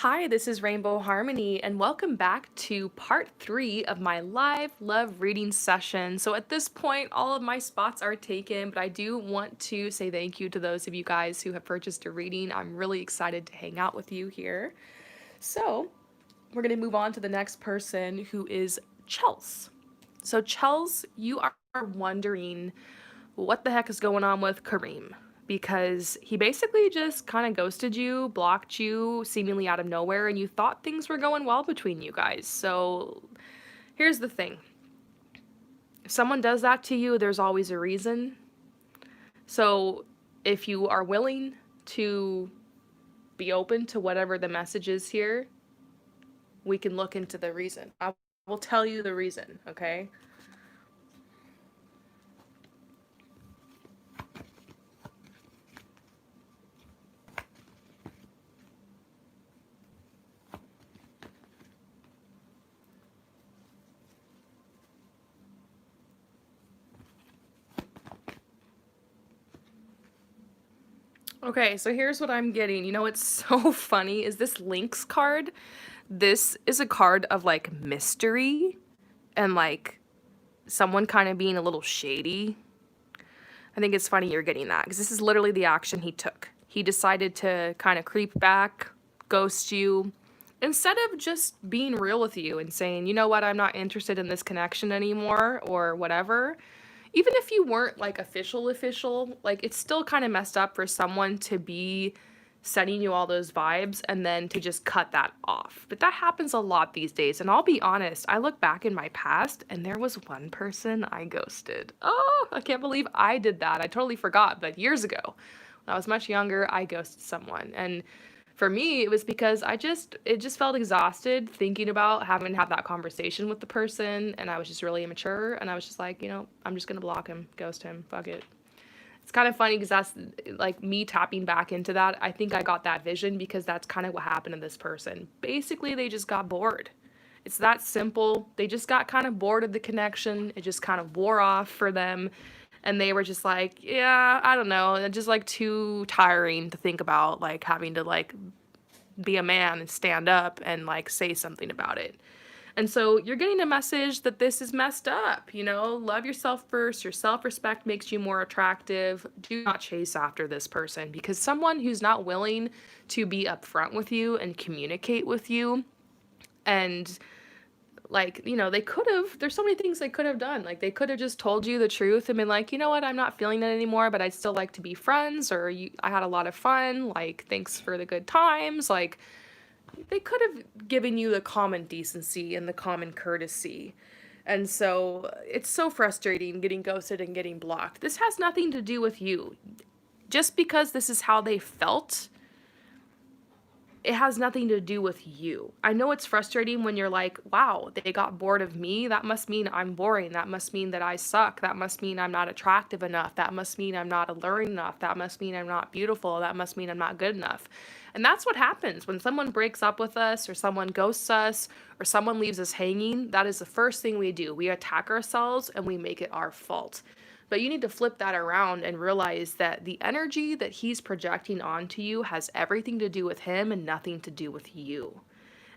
Hi, this is Rainbow Harmony, and welcome back to part 3 of my live love reading session. So, at this point, all of my spots are taken, but I do want to say thank you to those of you guys who have purchased a reading. I'm really excited to hang out with you here. So, we're going to move on to the next person who is Chels. So, Chels, you are wondering what the heck is going on with Kareem? Because he basically just kind of ghosted you, blocked you seemingly out of nowhere, and you thought things were going well between you guys. So here's the thing, if someone does that to you, there's always a reason. So if you are willing to be open to whatever the message is here, we can look into the reason. I will tell you the reason, okay? Okay, so here's what I'm getting. You know what's so funny is this Lynx card. This is a card of like mystery and like someone kind of being a little shady. I think it's funny you're getting that because this is literally the action he took. He decided to kind of creep back, ghost you, instead of just being real with you and saying, you know what, I'm not interested in this connection anymore or whatever. Even if you weren't like official, like it's still kind of messed up for someone to be sending you all those vibes and then to just cut that off. But that happens a lot these days. And I'll be honest, I look back in my past and there was one person I ghosted. Oh, I can't believe I did that. I totally forgot. But years ago, when I was much younger, I ghosted someone. And for me, it was because it just felt exhausted thinking about having to have that conversation with the person. And I was just really immature. And I was just like, I'm just going to block him, ghost him, fuck it. It's kind of funny because that's like me tapping back into that. I think I got that vision because that's kind of what happened to this person. Basically, they just got bored. It's that simple. They just got kind of bored of the connection. It just kind of wore off for them. And they were just like, yeah, I don't know. It's just like too tiring to think about, like having to like be a man and stand up and like say something about it. And so you're getting a message that this is messed up, love yourself first. Your self-respect makes you more attractive. Do not chase after this person because someone who's not willing to be upfront with you and communicate with you and like, they could have, there's so many things they could have done. Like they could have just told you the truth and been like, you know what, I'm not feeling it anymore, but I'd still like to be friends, or I had a lot of fun, like thanks for the good times. Like they could have given you the common decency and the common courtesy. And so it's so frustrating getting ghosted and getting blocked. This has nothing to do with you. Just because this is how they felt, it has nothing to do with you. I know it's frustrating when you're like, wow, they got bored of me. That must mean I'm boring. That must mean that I suck. That must mean I'm not attractive enough. That must mean I'm not alluring enough. That must mean I'm not beautiful. That must mean I'm not good enough. And that's what happens when someone breaks up with us or someone ghosts us or someone leaves us hanging. That is the first thing we do. We attack ourselves and we make it our fault. But you need to flip that around and realize that the energy that he's projecting onto you has everything to do with him and nothing to do with you.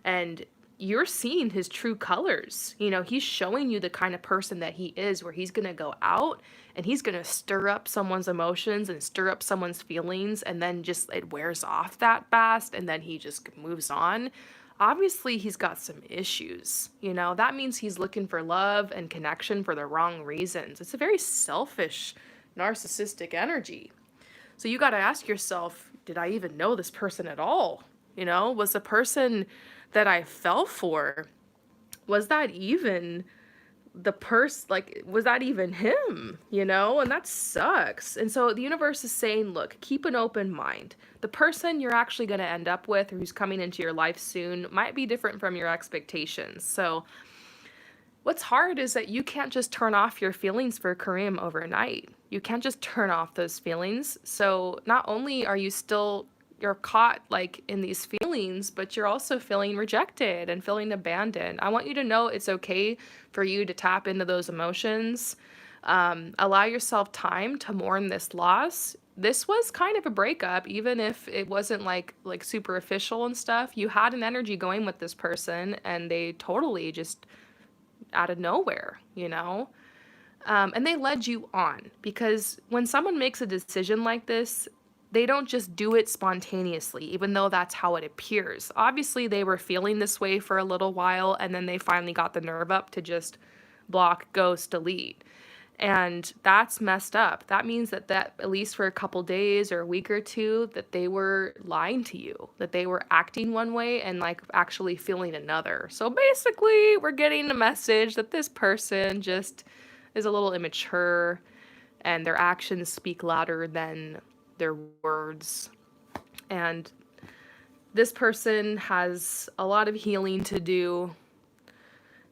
And you're seeing his true colors. He's showing you the kind of person that he is, where he's going to go out and he's going to stir up someone's emotions and stir up someone's feelings, and then just it wears off that fast and then he just moves on. Obviously, he's got some issues. That means he's looking for love and connection for the wrong reasons. It's a very selfish, narcissistic energy. So you got to ask yourself, did I even know this person at all? Was the person that I fell for, was that even was that even him? And that sucks. And so the universe is saying, look, keep an open mind. The person you're actually going to end up with or who's coming into your life soon might be different from your expectations. So what's hard is that you can't just turn off your feelings for Kareem overnight. You can't just turn off those feelings. So not only are you're caught like in these feelings, but you're also feeling rejected and feeling abandoned. I want you to know it's okay for you to tap into those emotions. Allow yourself time to mourn this loss. this was kind of a breakup, even if it wasn't like super official and stuff. You had an energy going with this person, and they totally just out of nowhere, you know? And they led you on because when someone makes a decision like this, they don't just do it spontaneously, even though that's how it appears. Obviously, they were feeling this way for a little while, and then they finally got the nerve up to just block, ghost, delete. And that's messed up. That means that at least for a couple days or a week or two, that they were lying to you, that they were acting one way and like actually feeling another. So basically, we're getting a message that this person just is a little immature and their actions speak louder than their words. And this person has a lot of healing to do.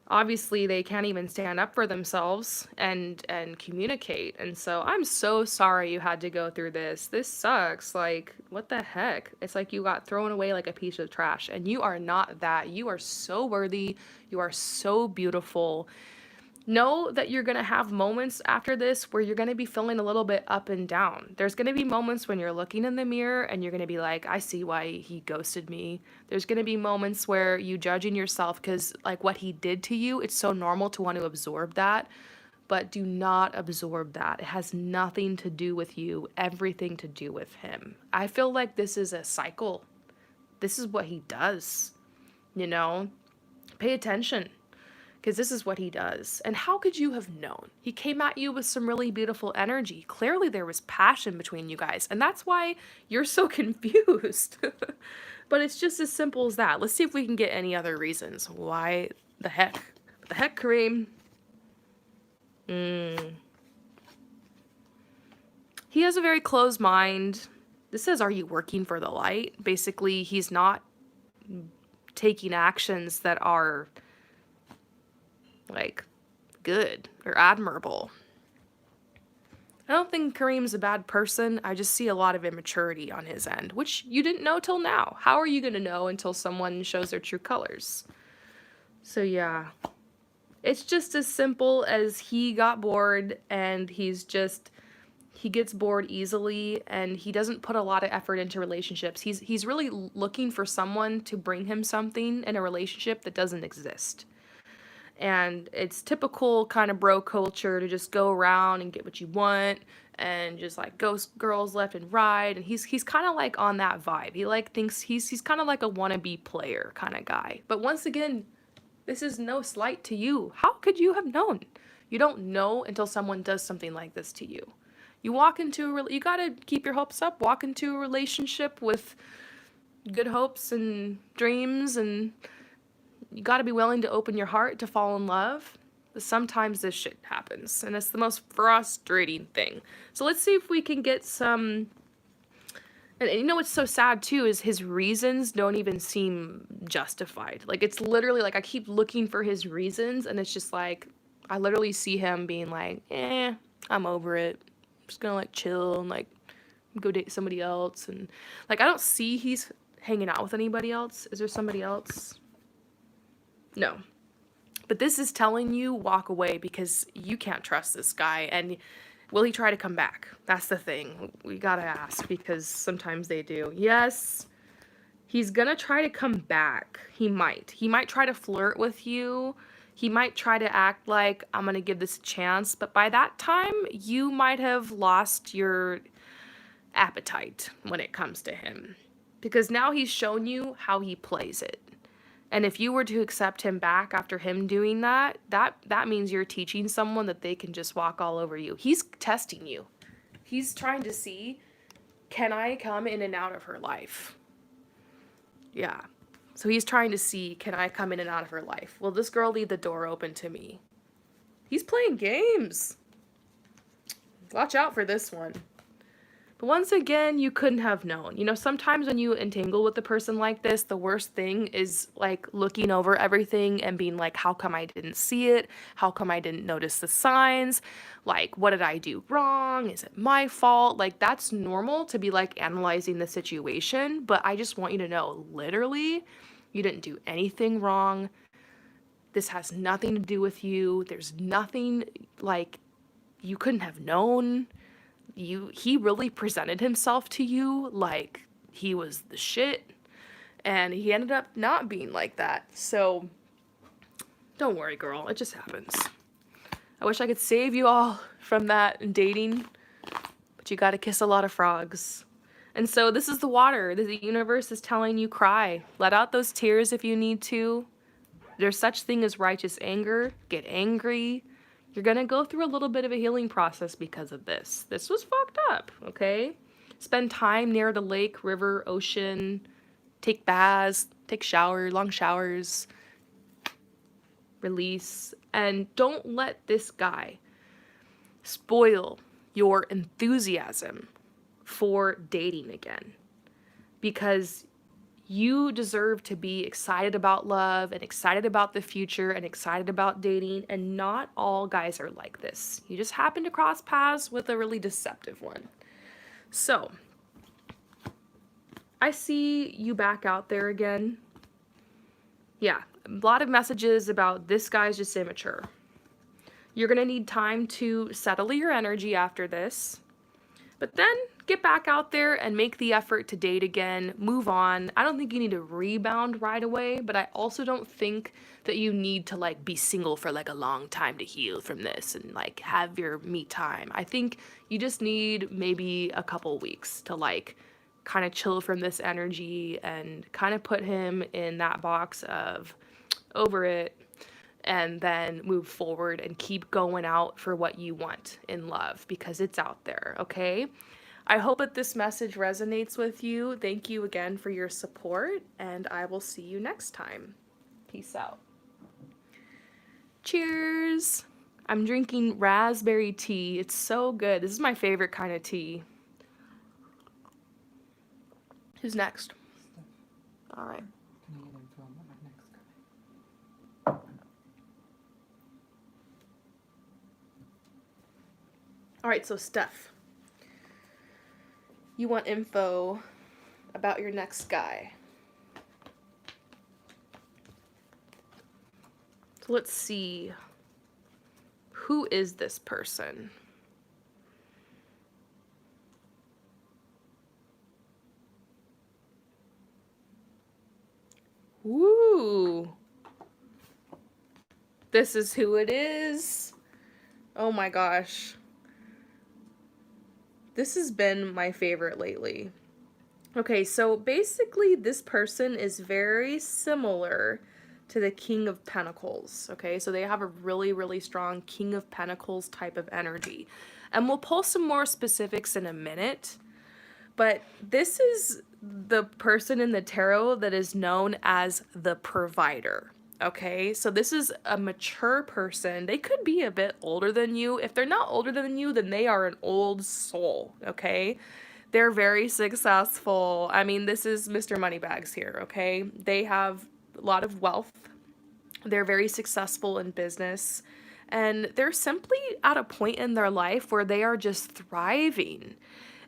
Obviously, they can't even stand up for themselves and communicate. And so I'm so sorry you had to go through this. This sucks. Like, what the heck? It's like you got thrown away like a piece of trash, and you are not that. You are so worthy. You are so beautiful. Know that you're going to have moments after this where you're going to be feeling a little bit up and down. There's going to be moments when you're looking in the mirror and you're going to be like, I see why he ghosted me. There's going to be moments where you judging yourself because like what he did to you, it's so normal to want to absorb that, but do not absorb that. It has nothing to do with you, everything to do with him. I feel like this is a cycle. This is what he does, you know? Pay attention, because this is what he does. And how could you have known? He came at you with some really beautiful energy. Clearly there was passion between you guys, and that's why you're so confused. But it's just as simple as that. Let's see if we can get any other reasons. Why the heck? The heck, Kareem? He has a very closed mind. This says, are you working for the light? Basically, he's not taking actions that are like good or admirable. I don't think Kareem's a bad person. I just see a lot of immaturity on his end, which you didn't know till now. How are you going to know until someone shows their true colors? So yeah, it's just as simple as he got bored and he gets bored easily and he doesn't put a lot of effort into relationships. He's really looking for someone to bring him something in a relationship that doesn't exist. And it's typical kind of bro culture to just go around and get what you want and just like ghost girls left and right. And he's kind of like on that vibe. He like thinks he's kind of like a wannabe player kind of guy. But once again, this is no slight to you. How could you have known? You don't know until someone does something like this to you. You walk into you gotta keep your hopes up. Walk into a relationship with good hopes and dreams, and you got to be willing to open your heart to fall in love. But sometimes this shit happens, and it's the most frustrating thing. So let's see if we can get some. And you know what's so sad too is his reasons don't even seem justified. Like it's literally like I keep looking for his reasons, and it's just like I literally see him being like, I'm over it. I'm just gonna like chill and like go date somebody else, and like I don't see he's hanging out with anybody else. Is there somebody else? No. But this is telling you walk away because you can't trust this guy. And will he try to come back? That's the thing. We gotta ask because sometimes they do. Yes, he's gonna try to come back. He might. He might try to flirt with you. He might try to act like I'm gonna give this a chance. But by that time, you might have lost your appetite when it comes to him. Because now he's shown you how he plays it. And if you were to accept him back after him doing that, that means you're teaching someone that they can just walk all over you. He's testing you. He's trying to see, can I come in and out of her life? Yeah. So he's trying to see, can I come in and out of her life? Will this girl leave the door open to me? He's playing games. Watch out for this one. But once again, you couldn't have known. You know, sometimes when you entangle with a person like this, the worst thing is like looking over everything and being like, how come I didn't see it? How come I didn't notice the signs? Like, what did I do wrong? Is it my fault? Like, that's normal to be like analyzing the situation. But I just want you to know, literally, you didn't do anything wrong. This has nothing to do with you. There's nothing like you couldn't have known. he really presented himself to you like he was the shit, and he ended up not being like that. So don't worry, girl, it just happens. I wish I could save you all from that in dating, but you gotta kiss a lot of frogs. And so this is the water. The universe is telling you cry. Let out those tears if you need to. There's such thing as righteous anger. Get angry. You're gonna go through a little bit of a healing process because of this. This was fucked up, okay? Spend time near the lake, river, ocean. Take baths, take showers, long showers. Release. And don't let this guy spoil your enthusiasm for dating again. Because you deserve to be excited about love and excited about the future and excited about dating, and not all guys are like this. You just happen to cross paths with a really deceptive one. So, I see you back out there again. Yeah, a lot of messages about this guy's just immature. You're gonna need time to settle your energy after this. But then get back out there and make the effort to date again, move on. I don't think you need to rebound right away, but I also don't think that you need to like be single for like a long time to heal from this and like have your me time. I think you just need maybe a couple weeks to like kind of chill from this energy and kind of put him in that box of over it, and then move forward and keep going out for what you want in love, because it's out there, okay? I hope that this message resonates with you. Thank you again for your support, and I will see you next time. Peace out. Cheers! I'm drinking raspberry tea. It's so good. This is my favorite kind of tea. Who's next? All right. Can I get info on my next guy? All right, so Steph, you want info about your next guy. So let's see. Who is this person? Woo! This is who it is. Oh my gosh. This has been my favorite lately. Okay, so basically this person is very similar to the King of Pentacles, okay? So they have a really, really strong King of Pentacles type of energy. And we'll pull some more specifics in a minute, but this is the person in the tarot that is known as the provider, okay? So this is a mature person. They could be a bit older than you. If they're not older than you, then they are an old soul, okay? They're very successful. I mean, this is Mr. Moneybags here, okay? They have a lot of wealth. They're very successful in business. And they're simply at a point in their life where they are just thriving.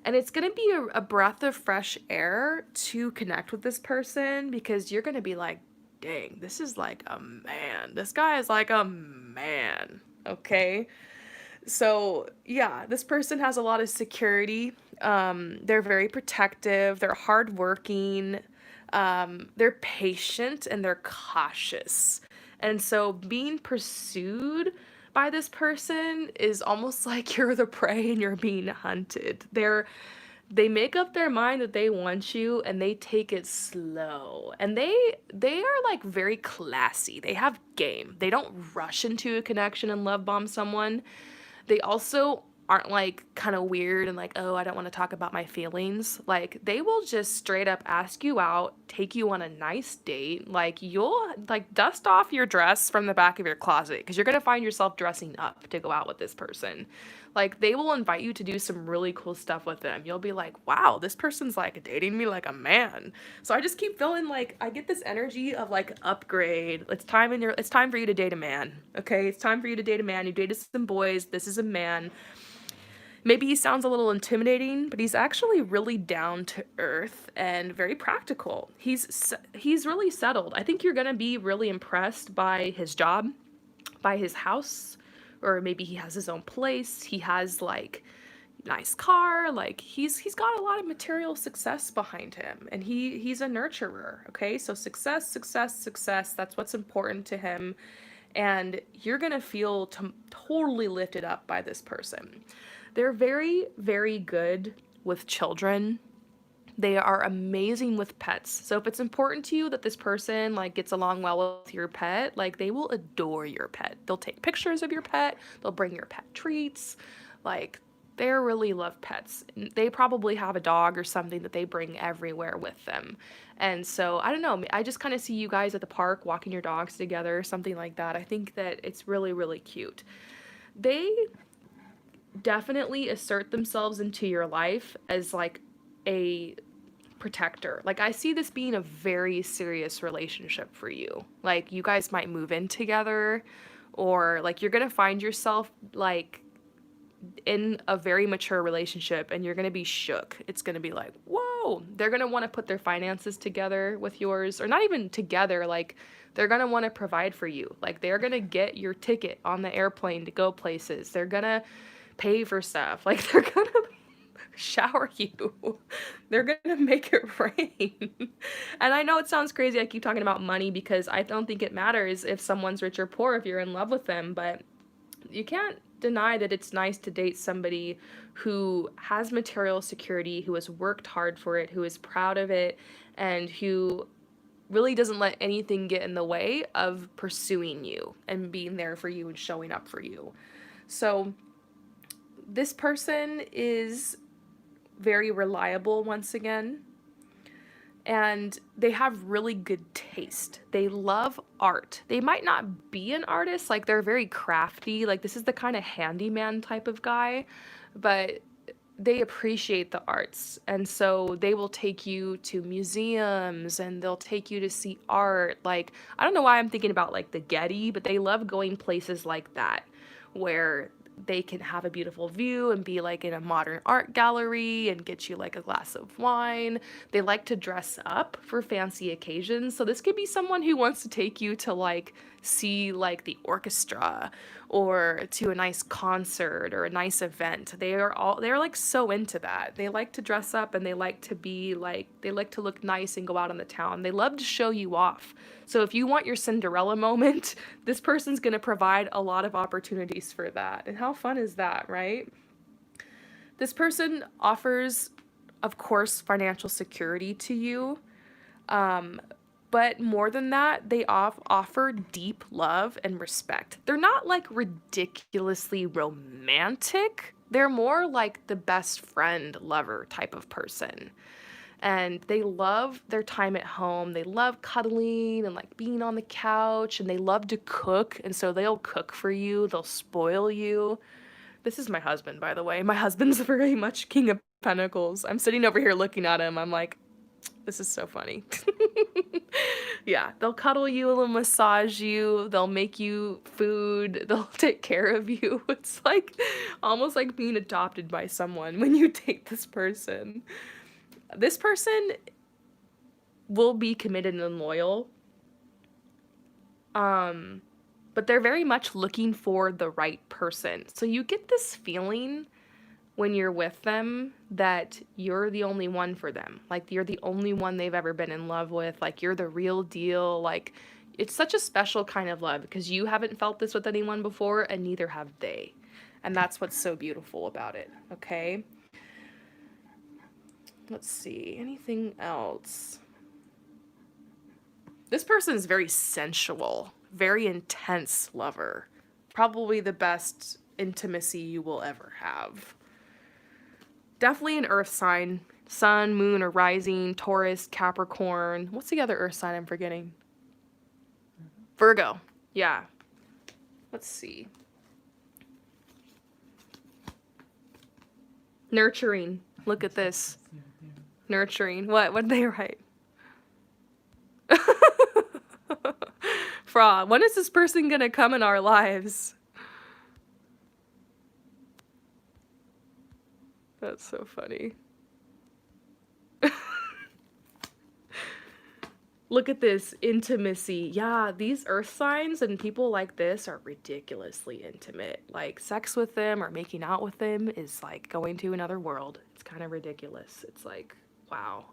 And it's going to be a breath of fresh air to connect with this person, because you're going to be like, dang, this is like a man. This guy is like a man, okay? So, yeah, this person has a lot of security. They're very protective. They're hardworking. They're patient, and they're cautious. And so being pursued by this person is almost like you're the prey and you're being hunted. They make up their mind that they want you, and they take it slow. And they are like very classy. They have game. They don't rush into a connection and love bomb someone. They also aren't like kind of weird and like, oh, I don't want to talk about my feelings. Like, they will just straight up ask you out, take you on a nice date. Like, you'll like dust off your dress from the back of your closet, because you're going to find yourself dressing up to go out with this person. Like, they will invite you to do some really cool stuff with them. You'll be like, wow, this person's like dating me like a man. So I just keep feeling like I get this energy of like upgrade. It's time for you to date a man. Okay? It's time for you to date a man. You dated some boys. This is a man. Maybe he sounds a little intimidating, but he's actually really down to earth and very practical. He's really settled. I think you're going to be really impressed by his job, by his house, or maybe he has his own place. He has like nice car, like he's got a lot of material success behind him, and he's a nurturer, okay? So success, success, success, that's what's important to him, and you're going to feel totally lifted up by this person. They're very, very good with children. They are amazing with pets. So if it's important to you that this person like gets along well with your pet, like they will adore your pet. They'll take pictures of your pet, they'll bring your pet treats. Like they really love pets. They probably have a dog or something that they bring everywhere with them. And so I don't know, I just kind of see you guys at the park walking your dogs together or something like that. I think that it's really, really cute. They definitely assert themselves into your life as like a protector. Like I see this being a very serious relationship for you. Like you guys might move in together, or like you're going to find yourself like in a very mature relationship and you're going to be shook. It's going to be like, "Whoa." They're going to want to put their finances together with yours, or not even together, like they're going to want to provide for you. Like they're going to get your ticket on the airplane to go places. They're going to pay for stuff. Like they're going to shower you. They're gonna make it rain. And I know it sounds crazy, I keep talking about money because I don't think it matters if someone's rich or poor if you're in love with them, but you can't deny that it's nice to date somebody who has material security, who has worked hard for it, who is proud of it, and who really doesn't let anything get in the way of pursuing you and being there for you and showing up for you. So this person is very reliable once again, and they have really good taste. They love art. They might not be an artist, like they're very crafty, like this is the kind of handyman type of guy, but they appreciate the arts, and so they will take you to museums and they'll take you to see art. Like I don't know why I'm thinking about like the Getty, but they love going places like that where they can have a beautiful view and be like in a modern art gallery and get you like a glass of wine. They like to dress up for fancy occasions. So this could be someone who wants to take you to like see like the orchestra or to a nice concert or a nice event. They're like so into that. They like to dress up and they like to be like they like to look nice and go out on the town. They love to show you off. So if you want your Cinderella moment, this person's going to provide a lot of opportunities for that. And how fun is that, right? This person offers, of course, financial security to you. But more than that, they offer deep love and respect. They're not like ridiculously romantic. They're more like the best friend lover type of person. And they love their time at home. They love cuddling and like being on the couch, and they love to cook. And so they'll cook for you, they'll spoil you. This is my husband, by the way. My husband's very much King of Pentacles. I'm sitting over here looking at him. I'm like, this is so funny. Yeah, they'll cuddle you, they'll massage you, they'll make you food, they'll take care of you. It's like almost like being adopted by someone when you date this person. This person will be committed and loyal. But they're very much looking for the right person. So you get this feeling when you're with them that you're the only one for them. Like you're the only one they've ever been in love with. Like you're the real deal. Like it's such a special kind of love because you haven't felt this with anyone before and neither have they. And that's what's so beautiful about it, okay? Let's see, anything else? This person is very sensual, very intense lover. Probably the best intimacy you will ever have. Definitely an earth sign. Sun, moon, or rising, Taurus, Capricorn. What's the other earth sign I'm forgetting? Virgo. Yeah. Let's see. Nurturing. Look at this. Nurturing. What? What did they write? Fraud. When is this person gonna come in our lives? That's so funny. Look at this intimacy. Yeah, these earth signs and people like this are ridiculously intimate. Like sex with them or making out with them is like going to another world. It's kind of ridiculous. It's like, wow.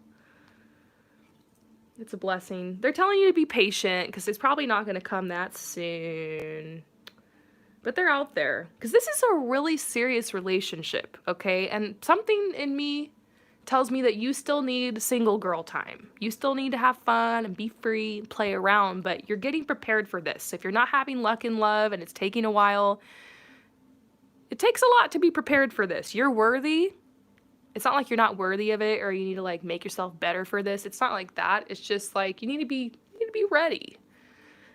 It's a blessing. They're telling you to be patient because it's probably not going to come that soon. But they're out there because this is a really serious relationship, okay? And something in me tells me that you still need single girl time. You still need to have fun and be free and play around, but you're getting prepared for this. If you're not having luck in love and it's taking a while, it takes a lot to be prepared for this. You're worthy. It's not like you're not worthy of it or you need to like make yourself better for this. It's not like that. It's just like you need to be ready.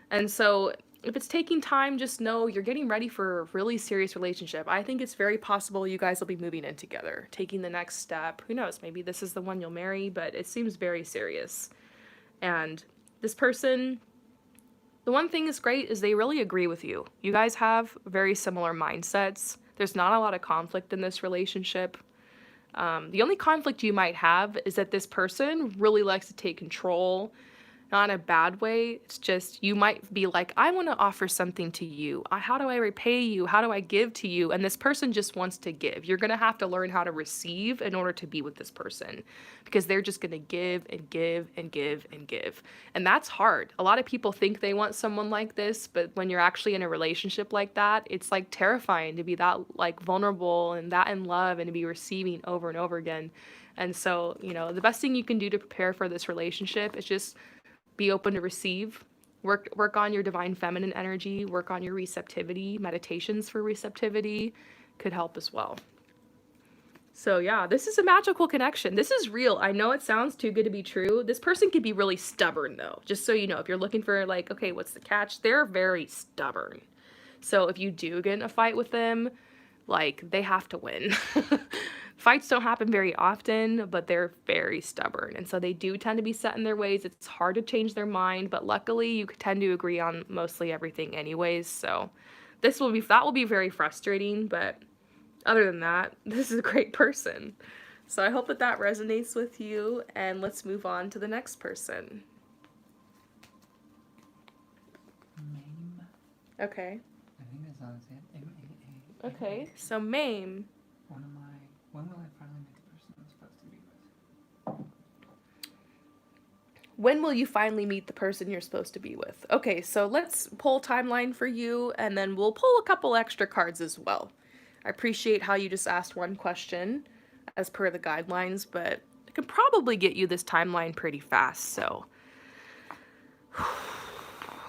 And so if it's taking time, just know you're getting ready for a really serious relationship. I think it's very possible you guys will be moving in together, taking the next step. Who knows? Maybe this is the one you'll marry, but it seems very serious. And this person, the one thing that's great is they really agree with you. You guys have very similar mindsets. There's not a lot of conflict in this relationship. The only conflict you might have is that this person really likes to take control. Not in a bad way. It's just you might be like, I want to offer something to you. How do I repay you? How do I give to you? And this person just wants to give. You're going to have to learn how to receive in order to be with this person because they're just going to give and give and give and give. And that's hard. A lot of people think they want someone like this, but when you're actually in a relationship like that, it's like terrifying to be that like vulnerable and that in love and to be receiving over and over again. And so, you know, the best thing you can do to prepare for this relationship is just be open to receive. Work on your divine feminine energy. Work on your receptivity. Meditations for receptivity could help as well. So yeah, this is a magical connection. This is real. I know it sounds too good to be true. This person could be really stubborn though. Just so you know, if you're looking for like, okay, what's the catch? They're very stubborn. So if you do get in a fight with them, like they have to win. Fights don't happen very often, but they're very stubborn. And so they do tend to be set in their ways. It's hard to change their mind, but luckily you tend to agree on mostly everything anyways. So that will be very frustrating, but other than that, this is a great person. So I hope that that resonates with you, and let's move on to the next person. Mame. Okay. I think that's how it's it. M-A-A. Okay, so Mame. When will I finally meet the person I'm supposed to be with? When will you finally meet the person you're supposed to be with? Okay, so let's pull timeline for you, and then we'll pull a couple extra cards as well. I appreciate how you just asked one question as per the guidelines, but I can probably get you this timeline pretty fast, so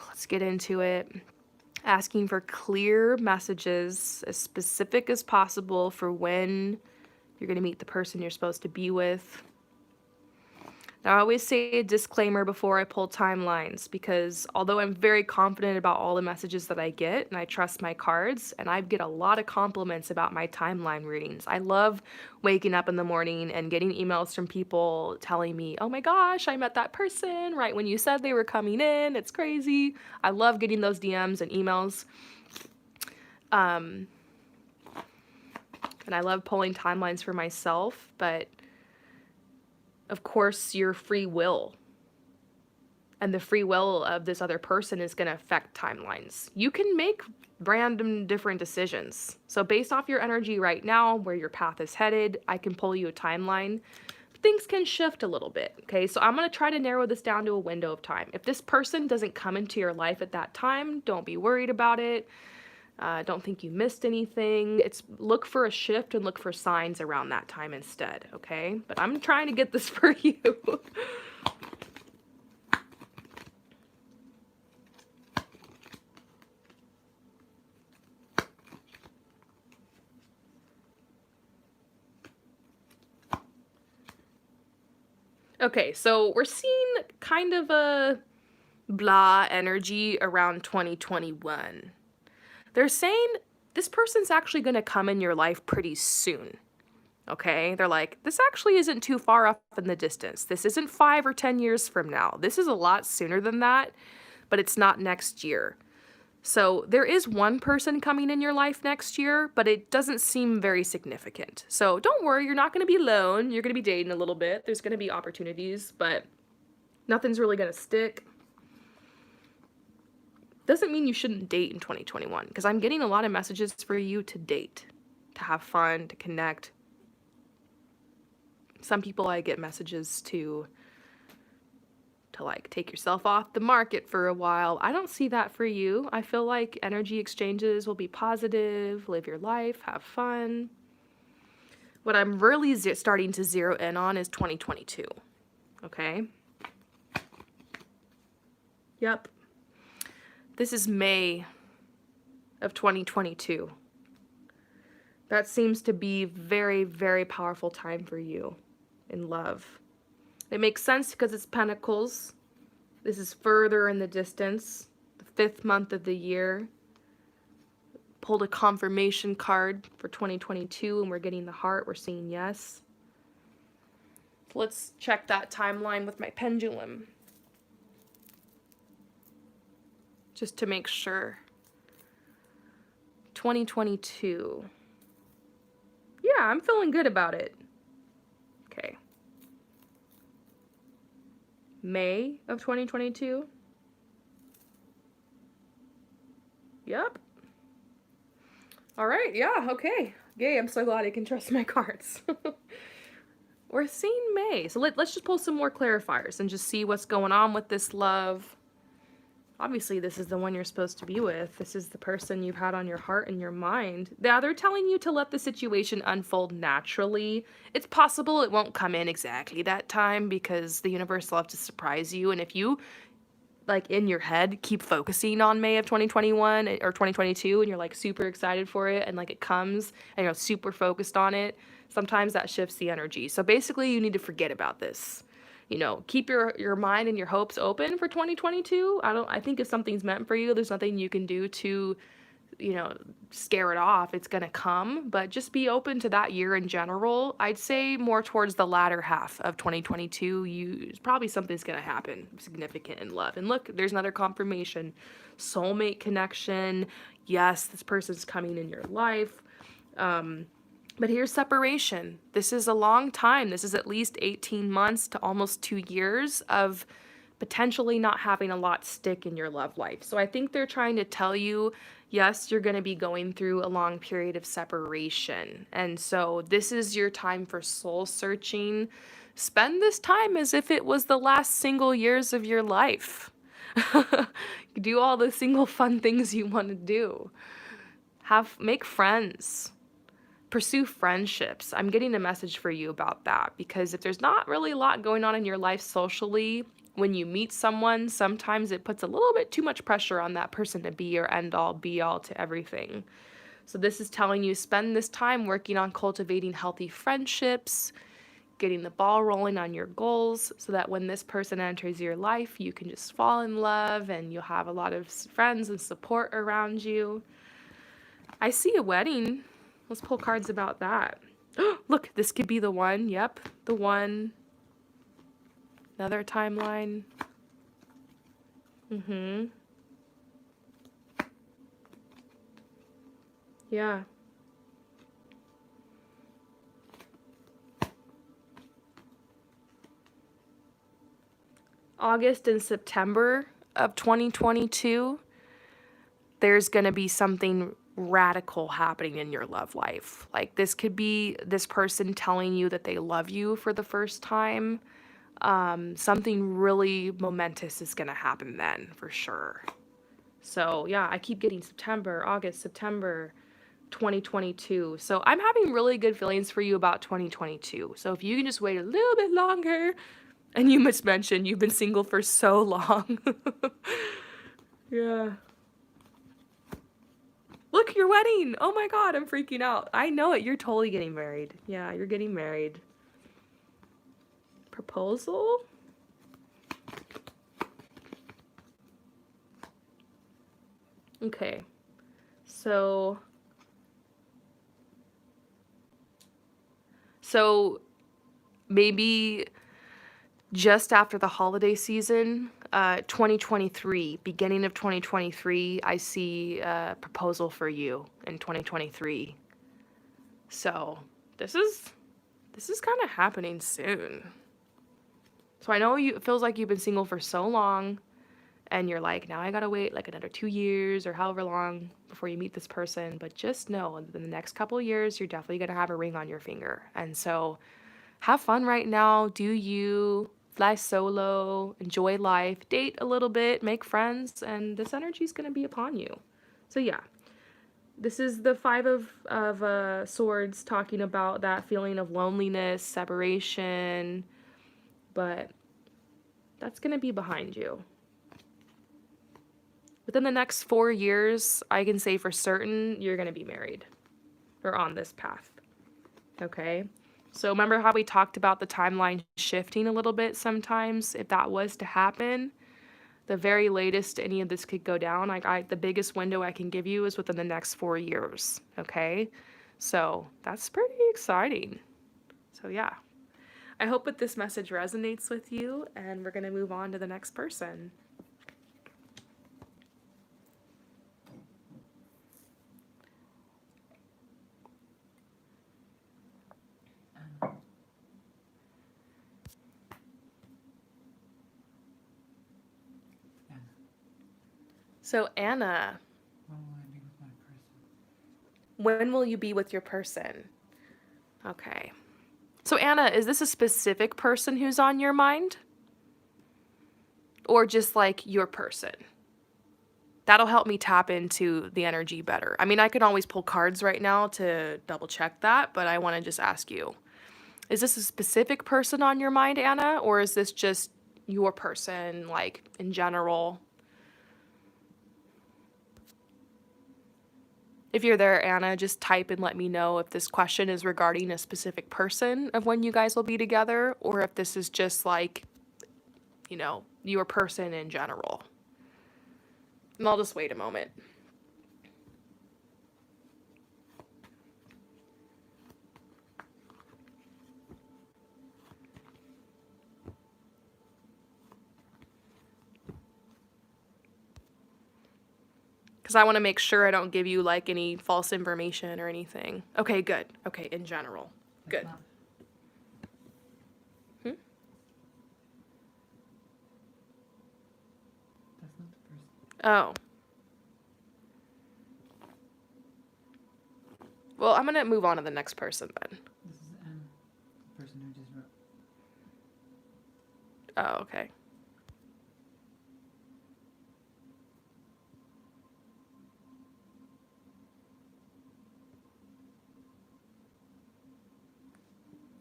let's get into it. Asking for clear messages, as specific as possible for when you're going to meet the person you're supposed to be with. Now, I always say a disclaimer before I pull timelines because although I'm very confident about all the messages that I get and I trust my cards, and I get a lot of compliments about my timeline readings. I love waking up in the morning and getting emails from people telling me, oh my gosh, I met that person right when you said they were coming in. It's crazy. I love getting those DMs and emails. And I love pulling timelines for myself, but of course, your free will and the free will of this other person is going to affect timelines. You can make random different decisions. So based off your energy right now, where your path is headed, I can pull you a timeline. Things can shift a little bit, okay? So I'm going to try to narrow this down to a window of time. If this person doesn't come into your life at that time, don't be worried about it. Don't think you missed anything. Look for a shift and look for signs around that time instead, okay? But I'm trying to get this for you. Okay, so we're seeing kind of a blah energy around 2021. They're saying this person's actually going to come in your life pretty soon, okay? They're like, this actually isn't too far off in the distance. This isn't 5 or 10 years from now. This is a lot sooner than that, but it's not next year. So there is one person coming in your life next year, but it doesn't seem very significant. So don't worry, you're not going to be alone. You're going to be dating a little bit. There's going to be opportunities, but Nothing's really gonna stick. Doesn't mean you shouldn't date in 2021, because I'm getting a lot of messages for you to date, to have fun, to connect. Some people I get messages to like take yourself off the market for a while. I don't see that for you. I feel like energy exchanges will be positive, live your life, have fun. What I'm really starting to zero in on is 2022. Okay? Yep. This is May of 2022. That seems to be very, very powerful time for you in love. It makes sense because it's Pentacles. This is further in the distance, the 5th month of the year. Pulled a confirmation card for 2022 and we're getting the heart. We're seeing yes. Let's check that timeline with my pendulum, just to make sure. 2022. Yeah, I'm feeling good about it. Okay. May of 2022. Yep. All right, yeah, okay. Yay, I'm so glad I can trust my cards. We're seeing May. So let's just pull some more clarifiers and just see what's going on with this love. Obviously, this is the one you're supposed to be with. This is the person you've had on your heart and your mind. Yeah, they're telling you to let the situation unfold naturally. It's possible it won't come in exactly that time because the universe loves to surprise you. And if you, like, in your head, keep focusing on May of 2021 or 2022 and you're, like, super excited for it and, like, it comes and you're super focused on it, sometimes that shifts the energy. So basically, you need to forget about this. You know, keep your mind and your hopes open for 2022. I think if something's meant for you, there's nothing you can do to, you know, scare it off. It's going to come, but just be open to that year in general. I'd say more towards the latter half of 2022, probably something's going to happen significant in love. And look, there's another confirmation. Soulmate connection. Yes, this person's coming in your life. But here's separation. This is a long time. This is at least 18 months to almost 2 years of potentially not having a lot stick in your love life. So I think they're trying to tell you, yes, you're going to be going through a long period of separation. And so this is your time for soul searching. Spend this time as if it was the last single years of your life. Do all the single fun things you want to do. Make friends. Pursue friendships. I'm getting a message for you about that because if there's not really a lot going on in your life socially, when you meet someone, sometimes it puts a little bit too much pressure on that person to be your end all be all to everything. So this is telling you spend this time working on cultivating healthy friendships, getting the ball rolling on your goals so that when this person enters your life, you can just fall in love and you'll have a lot of friends and support around you. I see a wedding. Let's pull cards about that. Look, this could be the one. Yep, the one. Another timeline. Yeah. August and September of 2022, there's going to be something radical happening in your love life. Like this could be this person telling you that they love you for the first time. Something really momentous is going to happen then for sure. So yeah, I keep getting September, August, September 2022. So I'm having really good feelings for you about 2022. So if you can just wait a little bit longer, and you must mention you've been single for so long. Yeah. Look, your wedding. Oh my God, I'm freaking out. I know it. You're totally getting married. Yeah, you're getting married. Proposal? Okay. So maybe just after the holiday season, 2023, beginning of 2023, I see a proposal for you in 2023. So this is kind of happening soon. So I know it feels like you've been single for so long, and you're like, now I gotta wait like another 2 years or however long before you meet this person. But just know in the next couple of years, you're definitely gonna have a ring on your finger. And so have fun right now. Do you fly solo, enjoy life, date a little bit, make friends, and this energy is gonna be upon you. So yeah, this is the Five of Swords talking about that feeling of loneliness, separation, but that's gonna be behind you. Within the next 4 years, I can say for certain you're going to be married or on this path. Okay? So remember how we talked about the timeline shifting a little bit sometimes? If that was to happen, the very latest any of this could go down, the biggest window I can give you is within the next 4 years. Okay? So that's pretty exciting. So yeah. I hope that this message resonates with you, and we're going to move on to the next person. Anna. So Anna, When will I be with my person? when will you be with your person? Okay. So Anna, is this a specific person who's on your mind? Or just like your person? That'll help me tap into the energy better. I mean, I can always pull cards right now to double check that, but I want to just ask you. Is this a specific person on your mind, Anna? Or is this just your person, like in general? If you're there, Anna, just type and let me know if this question is regarding a specific person of when you guys will be together, or if this is just like, your person in general. And I'll just wait a moment. Because I want to make sure I don't give you like any false information or anything. Okay, good. Okay, in general. That's Good. not- That's not the person. Oh. Well, I'm going to move on to the next person then. This is Anna, the person who just wrote. Oh, okay.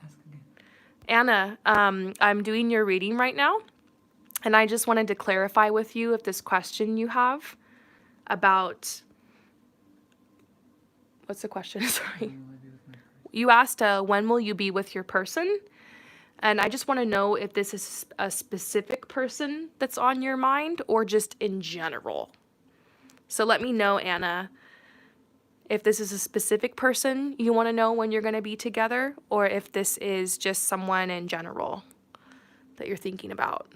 Ask again. Anna, I'm doing your reading right now, and I just wanted to clarify with you if this question you have about... What's the question? Sorry. When will I be with my person? You asked, when will you be with your person? And I just want to know if this is a specific person that's on your mind or just in general. So let me know, Anna, if this is a specific person you want to know when you're going to be together, or if this is just someone in general that you're thinking about.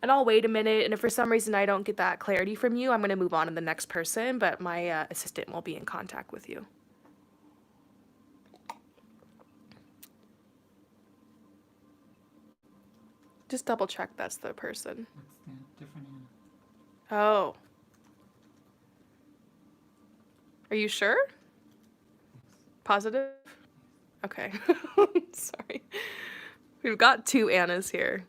And I'll wait a minute, and if for some reason I don't get that clarity from you, I'm going to move on to the next person, but my assistant will be in contact with you. Just double check that's the person. That's the different Anna. Oh. Are you sure? Yes. Positive? Okay. Sorry. We've got two Annas here.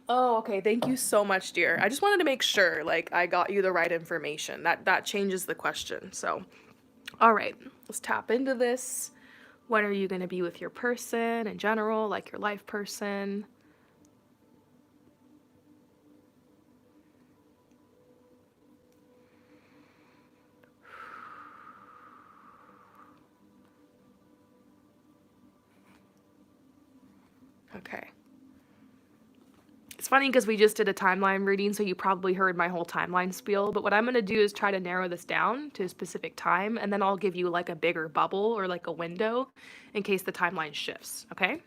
Oh, okay. Thank you so much, dear. I just wanted to make sure, like, I got you the right information. That changes the question. So, all right, let's tap into this. When are you going to be with your person in general, like your life person? Okay. It's funny because we just did a timeline reading, so you probably heard my whole timeline spiel, but what I'm going to do is try to narrow this down to a specific time, and then I'll give you like a bigger bubble or like a window in case the timeline shifts, okay?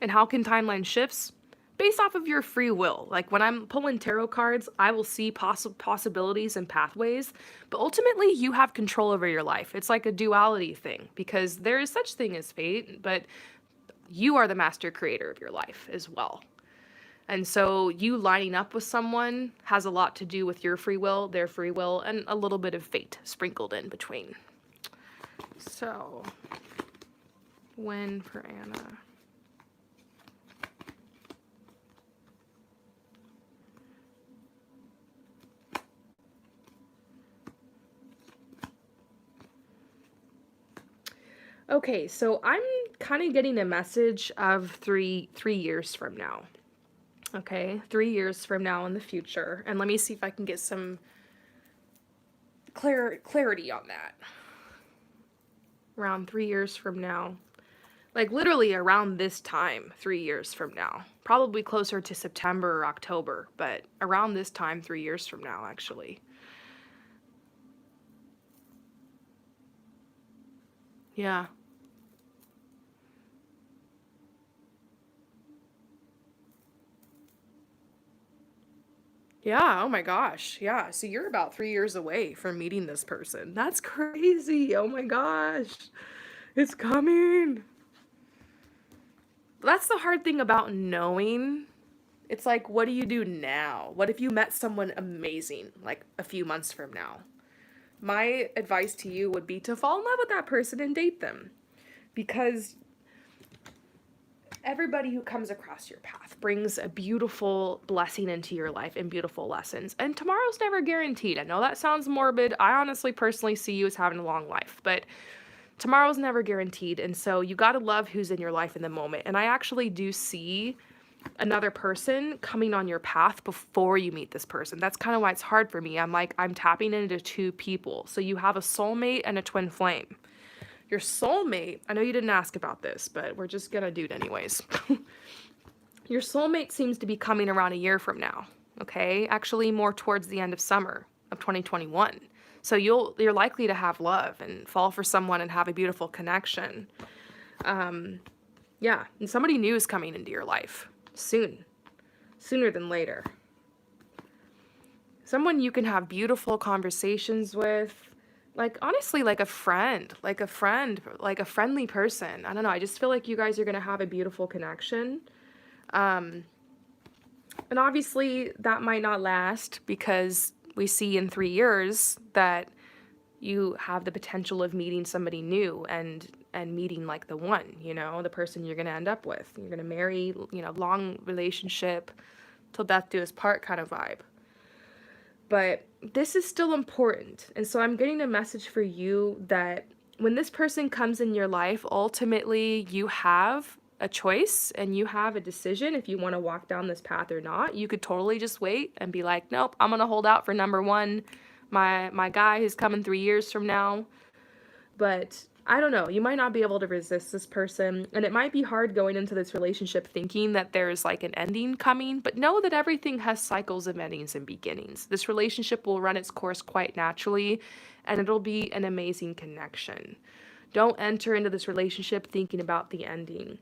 And how can timeline shifts? based off of your free will. Like when I'm pulling tarot cards, I will see possibilities and pathways, but ultimately you have control over your life. It's like a duality thing because there is such thing as fate, but you are the master creator of your life as well. And so you lining up with someone has a lot to do with your free will, their free will, and a little bit of fate sprinkled in between. So, when for Anna? Okay, so I'm kind of getting a message of three years from now. Okay, 3 years from now in the future. And let me see if I can get some clarity on that. Around 3 years from now. Like literally around this time, 3 years from now. Probably closer to September or October, but around this time, 3 years from now, actually. Yeah. Yeah, oh my gosh. Yeah, so you're about 3 years away from meeting this person. That's crazy. Oh my gosh. It's coming. That's the hard thing about knowing. It's like, what do you do now? What if you met someone amazing, like a few months from now? My advice to you would be to fall in love with that person and date them. Because everybody who comes across your path brings a beautiful blessing into your life and beautiful lessons. And tomorrow's never guaranteed. I know that sounds morbid. I honestly, personally see you as having a long life, but tomorrow's never guaranteed. And so you got to love who's in your life in the moment. And I actually do see another person coming on your path before you meet this person. That's kind of why it's hard for me. I'm tapping into two people. So you have a soulmate and a twin flame. Your soulmate, I know you didn't ask about this, but we're just gonna do it anyways. Your soulmate seems to be coming around a year from now, okay? Actually more towards the end of summer of 2021. So you're likely to have love and fall for someone and have a beautiful connection. Yeah, and somebody new is coming into your life soon, sooner than later. Someone you can have beautiful conversations with, like honestly, like a friend, like a friendly person. I don't know. I just feel like you guys are gonna have a beautiful connection. And obviously that might not last because we see in 3 years that you have the potential of meeting somebody new and meeting like the one, you know, the person you're going to end up with. You're going to marry, you know, long relationship till death do us part kind of vibe. But this is still important. And so I'm getting a message for you that when this person comes in your life, ultimately you have a choice and you have a decision if you want to walk down this path or not. You could totally just wait and be like, nope, I'm going to hold out for number one, my guy who's coming 3 years from now. But I don't know, you might not be able to resist this person, and it might be hard going into this relationship thinking that there's like an ending coming, but know that everything has cycles of endings and beginnings. This relationship will run its course quite naturally, and it'll be an amazing connection. Don't enter into this relationship thinking about the ending.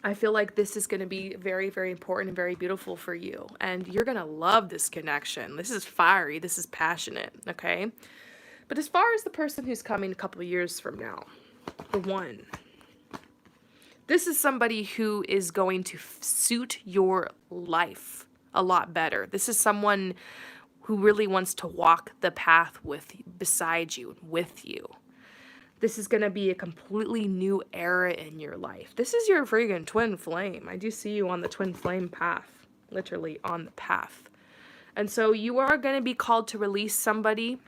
I feel like this is going to be very, very important and very beautiful for you, and you're going to love this connection. This is fiery, this is passionate, okay? But as far as the person who's coming a couple of years from now, the one, this is somebody who is going to suit your life a lot better. This is someone who really wants to walk the path beside you and with you. This is going to be a completely new era in your life. This is your friggin' twin flame. I do see you on the twin flame path, literally on the path. And so you are going to be called to release somebody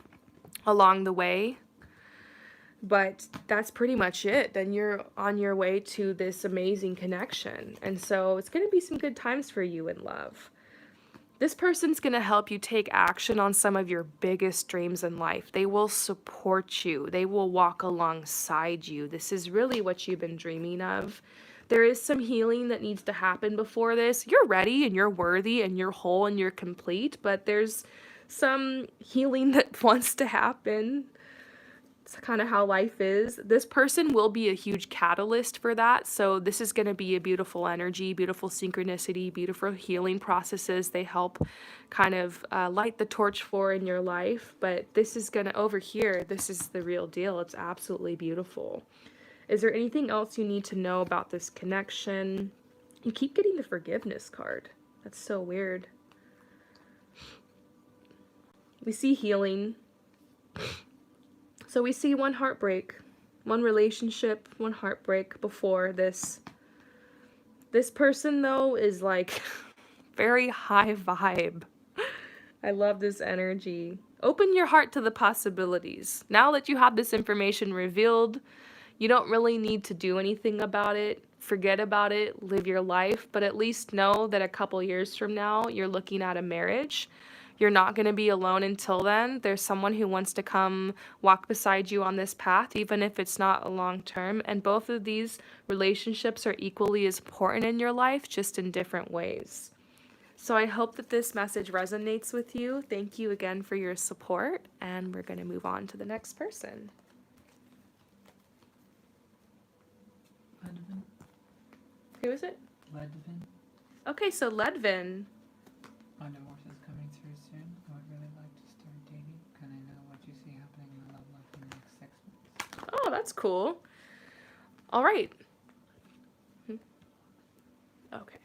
along the way, but that's pretty much it. Then you're on your way to this amazing connection, and so it's going to be some good times for you in love. This person's going to help you take action on some of your biggest dreams in life. They will support you. They will walk alongside you. This is really what you've been dreaming of. There is some healing that needs to happen before this. You're ready and you're worthy and you're whole and you're complete, but there's some healing that wants to happen. It's kind of how life is. This person will be a huge catalyst for that. So this is going to be a beautiful energy, beautiful synchronicity, beautiful healing processes they help kind of light the torch for in your life. But this is going to, over here, this is the real deal. It's absolutely beautiful. Is there anything else you need to know about this connection? You keep getting the forgiveness card. That's so weird. We see healing. So we see one heartbreak, one relationship, one heartbreak before this. This person, though, is like very high vibe. I love this energy. Open your heart to the possibilities. Now that you have this information revealed, you don't really need to do anything about it. Forget about it, live your life, but at least know that a couple years from now, you're looking at a marriage. You're not going to be alone until then. There's someone who wants to come walk beside you on this path, even if it's not a long term. And both of these relationships are equally as important in your life, just in different ways. So I hope that this message resonates with you. Thank you again for your support, and we're going to move on to the next person. Ledvin. Who is it? Ledvin. Okay, so Ledvin. My divorce is coming through soon. I would really like to start dating. Can I know what you see happening in my love life in the next 6 months? Oh, that's cool. All right. Okay.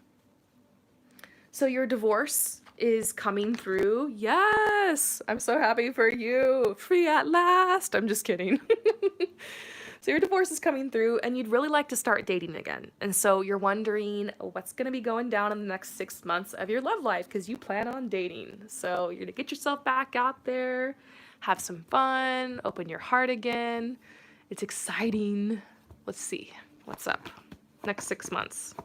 So your divorce is coming through. Yes! I'm so happy for you. Free at last. I'm just kidding. So your divorce is coming through and you'd really like to start dating again. And so you're wondering what's going to be going down in the next 6 months of your love life because you plan on dating. So you're going to get yourself back out there, have some fun, open your heart again. It's exciting. Let's see. What's up? Next 6 months.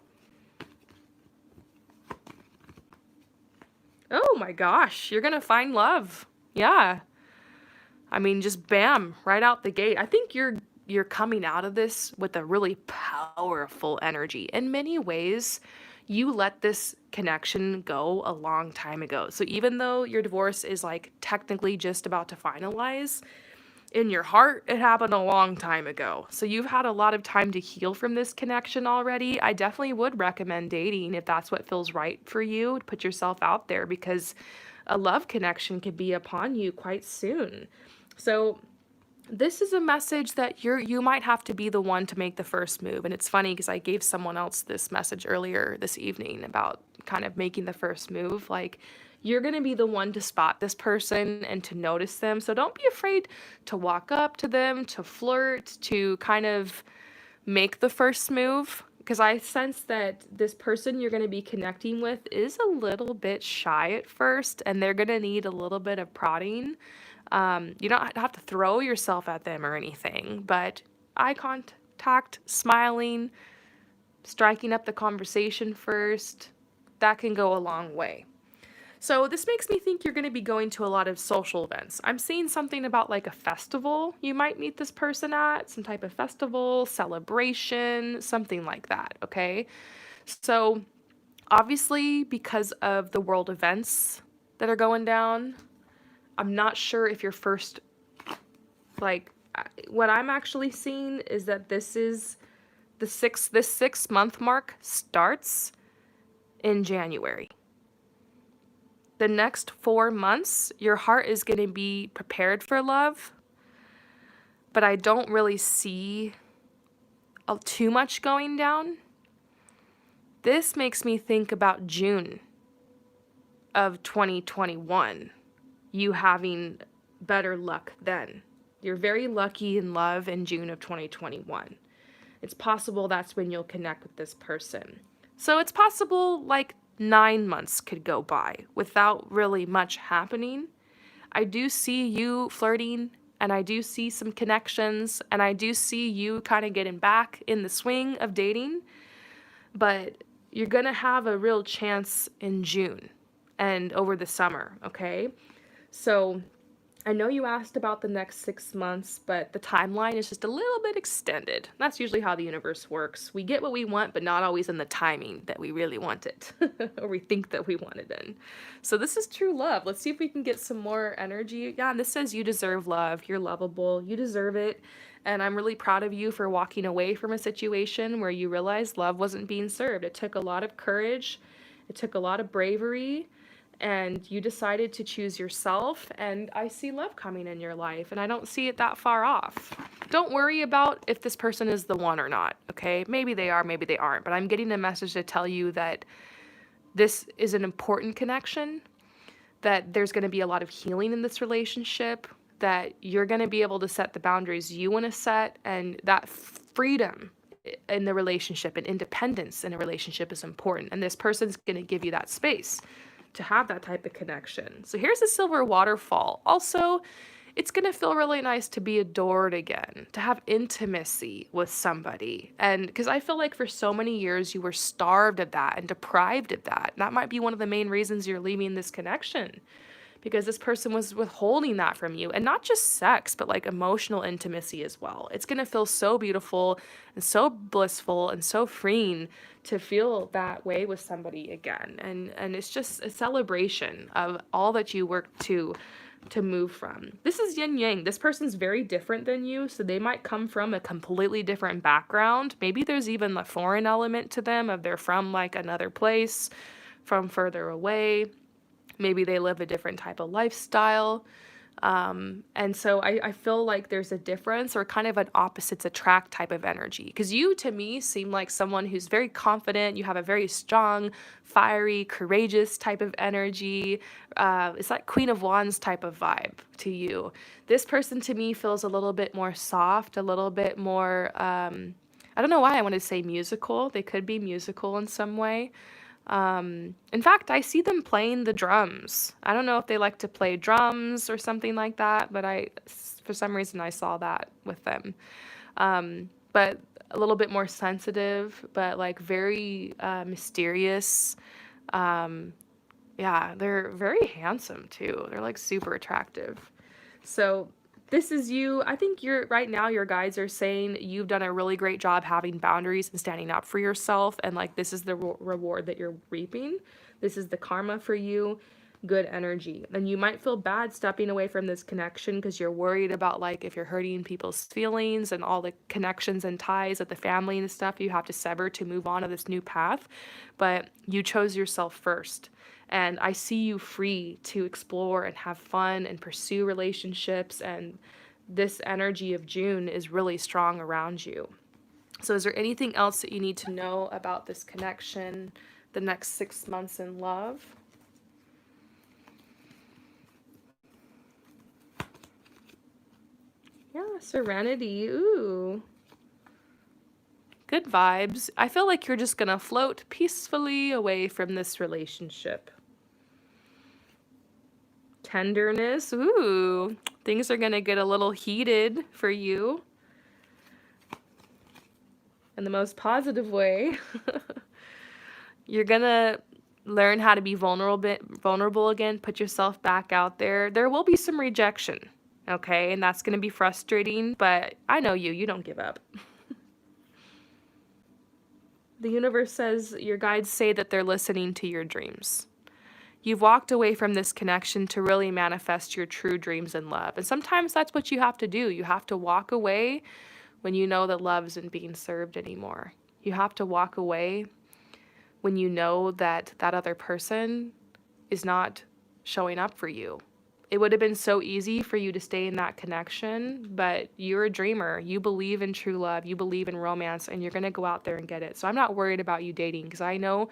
Oh my gosh, you're going to find love. Yeah. I mean, just bam, right out the gate. I think you're coming out of this with a really powerful energy. In many ways, you let this connection go a long time ago. So even though your divorce is like technically just about to finalize, in your heart, it happened a long time ago. So you've had a lot of time to heal from this connection already. I definitely would recommend dating if that's what feels right for you. Put yourself out there because a love connection could be upon you quite soon. So this is a message that you might have to be the one to make the first move. And it's funny because I gave someone else this message earlier this evening about kind of making the first move. Like, you're going to be the one to spot this person and to notice them. So don't be afraid to walk up to them, to flirt, to kind of make the first move. Because I sense that this person you're going to be connecting with is a little bit shy at first, and they're going to need a little bit of prodding. You don't have to throw yourself at them or anything, but eye contact, smiling, striking up the conversation first, that can go a long way. So this makes me think you're going to be going to a lot of social events. I'm seeing something about like a festival you might meet this person at, some type of festival, celebration, something like that, okay? So obviously, because of the world events that are going down, I'm not sure if your first, like, what I'm actually seeing is that this 6 month mark starts in January. The next 4 months, your heart is going to be prepared for love, but I don't really see too much going down. This makes me think about June of 2021. You having better luck then. You're very lucky in love in June of 2021. It's possible that's when you'll connect with this person. So it's possible like 9 months could go by without really much happening. I do see you flirting, and I do see some connections, and I do see you kind of getting back in the swing of dating, but you're gonna have a real chance in June and over the summer, okay? So I know you asked about the next 6 months, but the timeline is just a little bit extended. That's usually how the universe works. We get what we want, but not always in the timing that we really want it, or we think that we want it in. So this is true love. Let's see if we can get some more energy. Yeah, and this says you deserve love. You're lovable. You deserve it. And I'm really proud of you for walking away from a situation where you realized love wasn't being served. It took a lot of courage. It took a lot of bravery, and you decided to choose yourself, and I see love coming in your life, and I don't see it that far off. Don't worry about if this person is the one or not, okay? Maybe they are, maybe they aren't, but I'm getting a message to tell you that this is an important connection, that there's going to be a lot of healing in this relationship, that you're going to be able to set the boundaries you want to set, and that freedom in the relationship and independence in a relationship is important, and this person's going to give you that space to have that type of connection. So here's a silver waterfall. Also, it's going to feel really nice to be adored again, to have intimacy with somebody. And because I feel like for so many years you were starved of that and deprived of that. That might be one of the main reasons you're leaving this connection, because this person was withholding that from you, and not just sex, but like emotional intimacy as well. It's going to feel so beautiful and so blissful and so freeing to feel that way with somebody again. And it's just a celebration of all that you worked to move from. This is yin yang. This person's very different than you, so they might come from a completely different background. Maybe there's even a foreign element to them, of they're from like another place, from further away. Maybe they live a different type of lifestyle. And so I feel like there's a difference, or kind of an opposites attract type of energy. Because you, to me, seem like someone who's very confident. You have a very strong, fiery, courageous type of energy. It's like Queen of Wands type of vibe to you. This person, to me, feels a little bit more soft, a little bit more, I don't know why I wanted to say musical. They could be musical in some way. In fact, I see them playing the drums. I don't know if they like to play drums or something like that, but for some reason, I saw that with them. But a little bit more sensitive, but like very mysterious. Yeah, they're very handsome too. They're like super attractive. So this is you. I think you're right now, your guides are saying you've done a really great job having boundaries and standing up for yourself. And like, this is the reward that you're reaping. This is the karma for you. Good energy. And you might feel bad stepping away from this connection because you're worried about like if you're hurting people's feelings and all the connections and ties of the family and stuff you have to sever to move on to this new path. But you chose yourself first. And I see you free to explore and have fun and pursue relationships. And this energy of June is really strong around you. So is there anything else that you need to know about this connection, the next 6 months in love? Yeah, serenity. Ooh. Good vibes. I feel like you're just gonna float peacefully away from this relationship. Tenderness. Ooh. Things are gonna get a little heated for you. In the most positive way. You're gonna learn how to be vulnerable again, put yourself back out there. There will be some rejection, okay? And that's gonna be frustrating, but I know you don't give up. The universe says, your guides say that they're listening to your dreams. You've walked away from this connection to really manifest your true dreams in love. And sometimes that's what you have to do. You have to walk away when you know that love isn't being served anymore. You have to walk away when you know that that other person is not showing up for you. It would have been so easy for you to stay in that connection, but you're a dreamer. You believe in true love. You believe in romance, and you're going to go out there and get it. So I'm not worried about you dating, because I know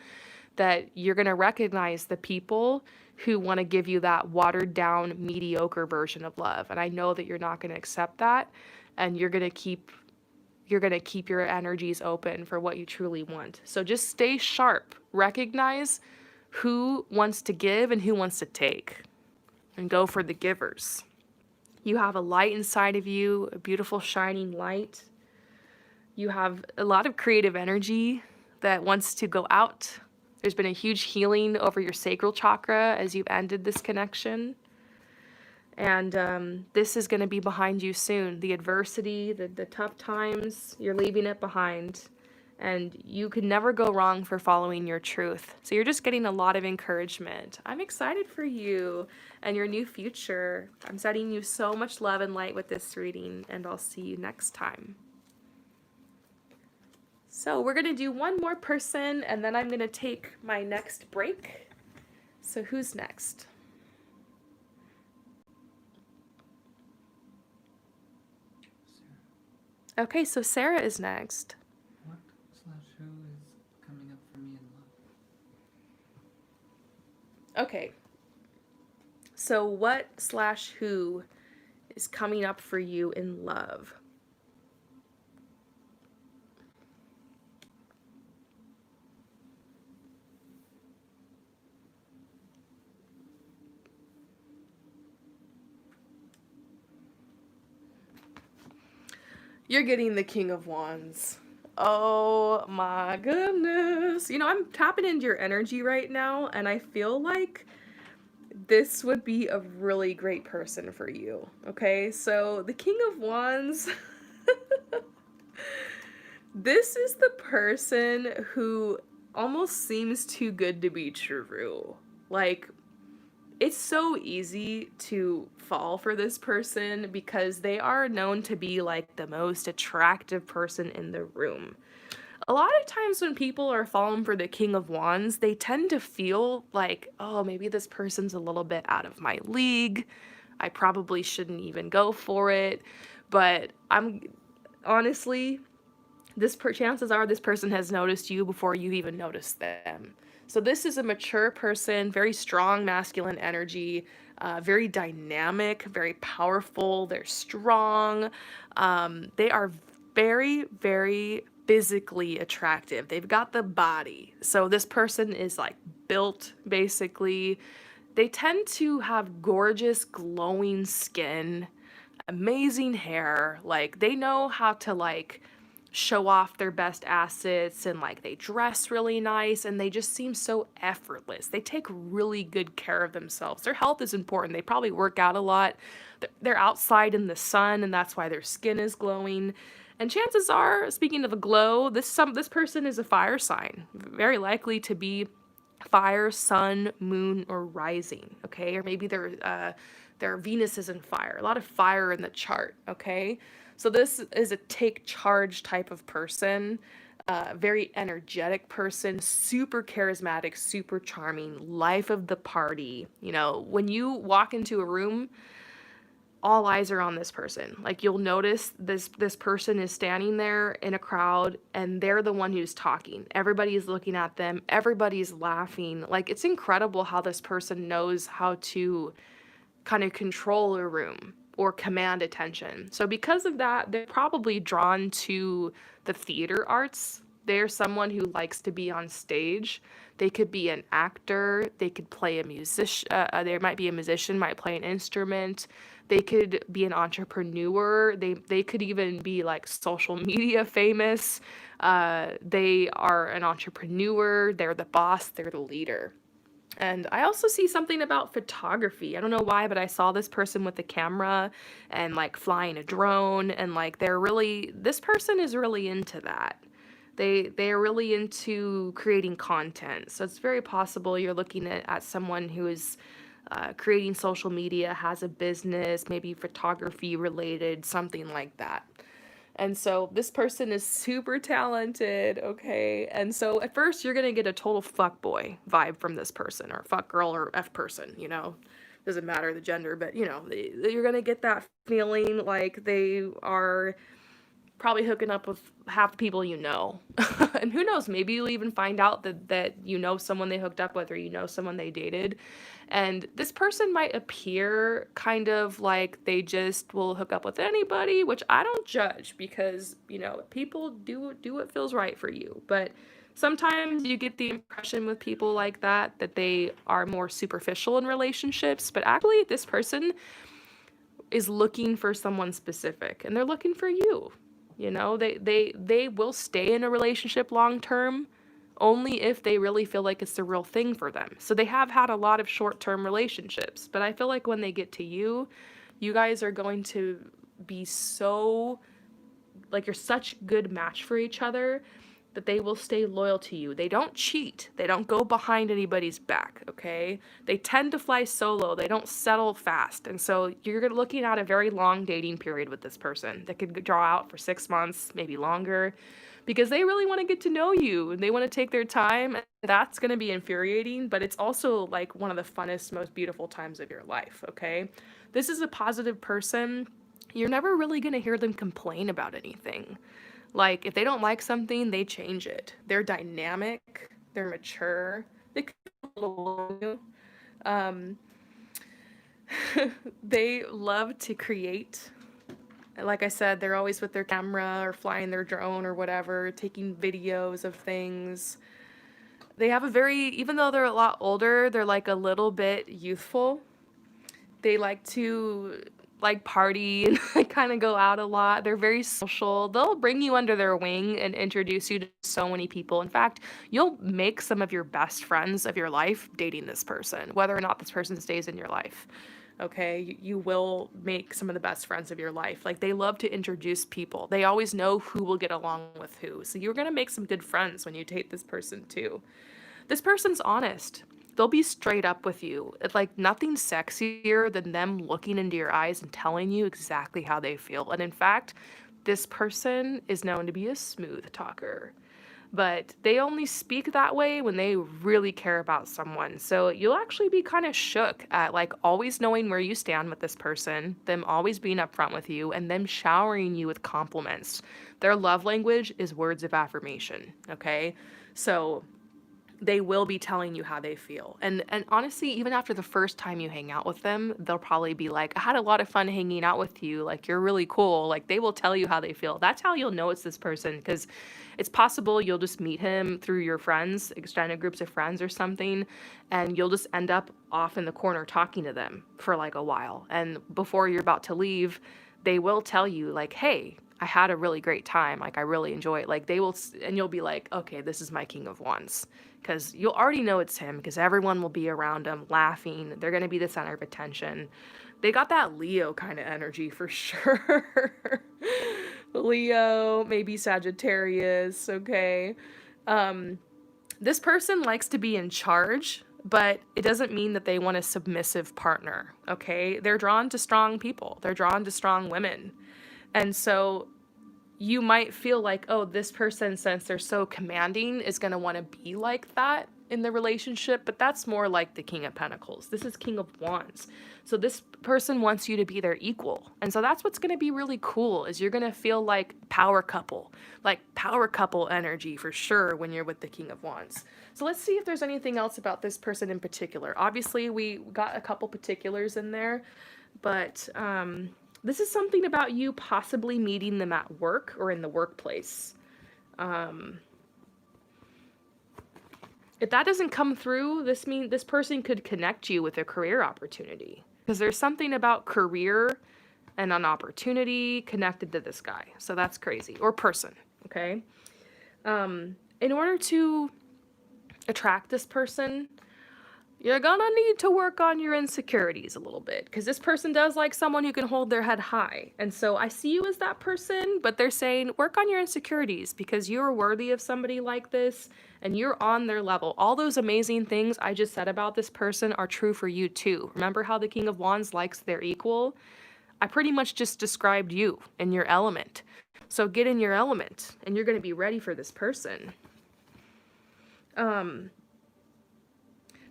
that you're going to recognize the people who want to give you that watered down, mediocre version of love. And I know that you're not going to accept that, and you're going to keep your energies open for what you truly want. So just stay sharp. Recognize who wants to give and who wants to take, and go for the givers. You have a light inside of you, a beautiful shining light. You have a lot of creative energy that wants to go out. There's been a huge healing over your sacral chakra as you've ended this connection. And this is going to be behind you soon. The adversity, the tough times, you're leaving it behind. And you can never go wrong for following your truth. So you're just getting a lot of encouragement. I'm excited for you and your new future. I'm sending you so much love and light with this reading, and I'll see you next time. So we're going to do one more person, and then I'm going to take my next break. So who's next? Okay, so Sarah is next. What/who is coming up for me in love? Okay. So what/who is coming up for you in love? You're getting the King of Wands. Oh my goodness. You know, I'm tapping into your energy right now, and I feel like this would be a really great person for you. Okay, so the King of Wands. This is the person who almost seems too good to be true. Like, it's so easy to fall for this person because they are known to be like the most attractive person in the room. A lot of times when people are falling for the King of Wands, they tend to feel like, oh, maybe this person's a little bit out of my league. I probably shouldn't even go for it. But I'm honestly, chances are this person has noticed you before you even noticed them. So this is a mature person, very strong masculine energy, very dynamic, very powerful. They're strong. They are very, very physically attractive. They've got the body. So this person is like built basically. They tend to have gorgeous glowing skin, amazing hair. Like they know how to like show off their best assets, and like they dress really nice, and they just seem so effortless. They take really good care of themselves. Their health is important. They probably work out a lot. They're outside in the sun, and that's why their skin is glowing. And chances are, speaking of a glow, this person is a fire sign, very likely to be fire, sun, moon, or rising. Okay, or maybe their Venus is in fire. A lot of fire in the chart. Okay, so this is a take charge type of person, very energetic person, super charismatic, super charming, life of the party. You know, when you walk into a room, all eyes are on this person. Like you'll notice this person is standing there in a crowd, and they're the one who's talking. Everybody's looking at them, everybody's laughing. Like it's incredible how this person knows how to kind of control a room or command attention. So because of that, they're probably drawn to the theater arts. They're someone who likes to be on stage. They could be an actor, they could play a musician, there might be a musician, might play an instrument. They could be an entrepreneur. They could even be like social media famous. They are an entrepreneur. They're the boss. They're the leader. And I also see something about photography. I don't know why, but I saw this person with a camera and like flying a drone, and like this person is really into that. They are really into creating content. So it's very possible you're looking at someone who is creating social media, has a business, maybe photography related, something like that. And so this person is super talented, okay? And so at first you're gonna get a total fuckboy vibe from this person, or fuck girl, or F person, you know? Doesn't matter the gender, but you know, you're gonna get that feeling like they are probably hooking up with half the people you know. And who knows, maybe you'll even find out that you know someone they hooked up with, or you know someone they dated. And this person might appear kind of like they just will hook up with anybody, which I don't judge, because, you know, people do what feels right for you. But sometimes you get the impression with people like that they are more superficial in relationships, but actually this person is looking for someone specific, and they're looking for you. You know, they will stay in a relationship long term, only if they really feel like it's the real thing for them. So they have had a lot of short-term relationships, but I feel like when they get to you, you guys are going to be so, like, you're such good match for each other that they will stay loyal to you. They don't cheat. They don't go behind anybody's back, okay? They tend to fly solo. They don't settle fast. And so you're looking at a very long dating period with this person that could draw out for 6 months, maybe longer, because they really want to get to know you and they want to take their time. And that's going to be infuriating, but it's also like one of the funnest, most beautiful times of your life, okay? This is a positive person. You're never really going to hear them complain about anything. Like, if they don't like something, they change it. They're dynamic, they're mature, they could be a little long. Um, they love to create. Like I said, they're always with their camera or flying their drone or whatever, taking videos of things. They have a very, even though they're a lot older, they're like a little bit youthful. They like to like party and like kind of go out a lot. They're very social. They'll bring you under their wing and introduce you to so many people. In fact, you'll make some of your best friends of your life dating this person, whether or not this person stays in your life. Okay, you will make some of the best friends of your life. Like, they love to introduce people. They always know who will get along with who. So you're going to make some good friends when you date this person too. This person's honest. They'll be straight up with you. It's like nothing sexier than them looking into your eyes and telling you exactly how they feel. And in fact, this person is known to be a smooth talker. But they only speak that way when they really care about someone. So you'll actually be kind of shook at like always knowing where you stand with this person, them always being upfront with you, and them showering you with compliments. Their love language is words of affirmation, okay? So they will be telling you how they feel. And honestly, even after the first time you hang out with them, they'll probably be like, I had a lot of fun hanging out with you. Like, you're really cool. Like, they will tell you how they feel. That's how you'll know it's this person, because it's possible you'll just meet him through your friends, extended groups of friends or something, and you'll just end up off in the corner talking to them for like a while. And before you're about to leave, they will tell you like, hey, I had a really great time. Like, I really enjoy it. Like, they will, and you'll be like, okay, this is my King of Wands. Because you'll already know it's him, because everyone will be around him laughing. They're going to be the center of attention. They got that Leo kind of energy for sure. Leo, maybe Sagittarius, okay? This person likes to be in charge, but it doesn't mean that they want a submissive partner, okay? They're drawn to strong people. They're drawn to strong women. And so you might feel like, oh, this person, since they're so commanding, is going to want to be like that in the relationship, but that's more like the King of Pentacles. This is King of Wands. So this person wants you to be their equal. And so that's what's going to be really cool, is you're going to feel like power couple energy for sure when you're with the King of Wands. So let's see if there's anything else about this person in particular. Obviously, we got a couple particulars in there, but this is something about you possibly meeting them at work or in the workplace. If that doesn't come through, this person could connect you with a career opportunity, because there's something about career and an opportunity connected to this guy. So that's crazy. Or person, okay? In order to attract this person, you're gonna need to work on your insecurities a little bit, because this person does like someone who can hold their head high. And so I see you as that person, but they're saying work on your insecurities, because you're worthy of somebody like this and you're on their level. All those amazing things I just said about this person are true for you too. Remember how the King of Wands likes their equal? I pretty much just described you in your element. So get in your element and you're gonna be ready for this person.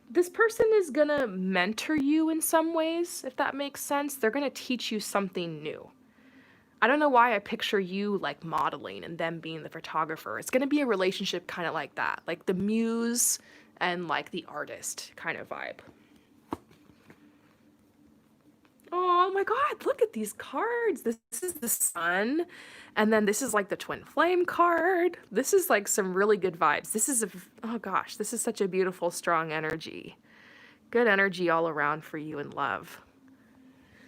This person is gonna mentor you in some ways, if that makes sense. They're gonna teach you something new. I don't know why I picture you like modeling and them being the photographer. It's gonna be a relationship kind of like that, like the muse and like the artist kind of vibe. Oh my God, look at these cards. This is the Sun. And then this is like the Twin Flame card. This is like some really good vibes. This is, oh gosh, this is such a beautiful, strong energy. Good energy all around for you in love.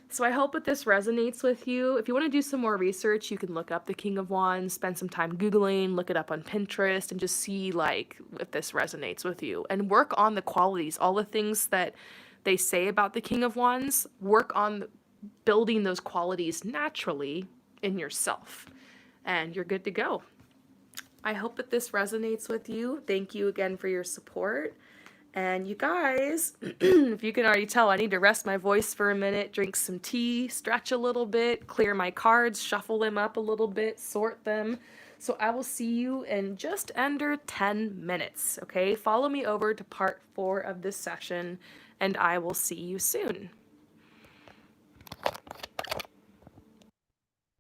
So I hope that this resonates with you. If you want to do some more research, you can look up the King of Wands, spend some time Googling, look it up on Pinterest, and just see like if this resonates with you. And work on the qualities, all the things that they say about the King of Wands, work on building those qualities naturally in yourself. And you're good to go. I hope that this resonates with you. Thank you again for your support. And you guys, if you can already tell, I need to rest my voice for a minute, drink some tea, stretch a little bit, clear my cards, shuffle them up a little bit, sort them. So I will see you in just under 10 minutes, okay? Follow me over to part 4 of this session, and I will see you soon.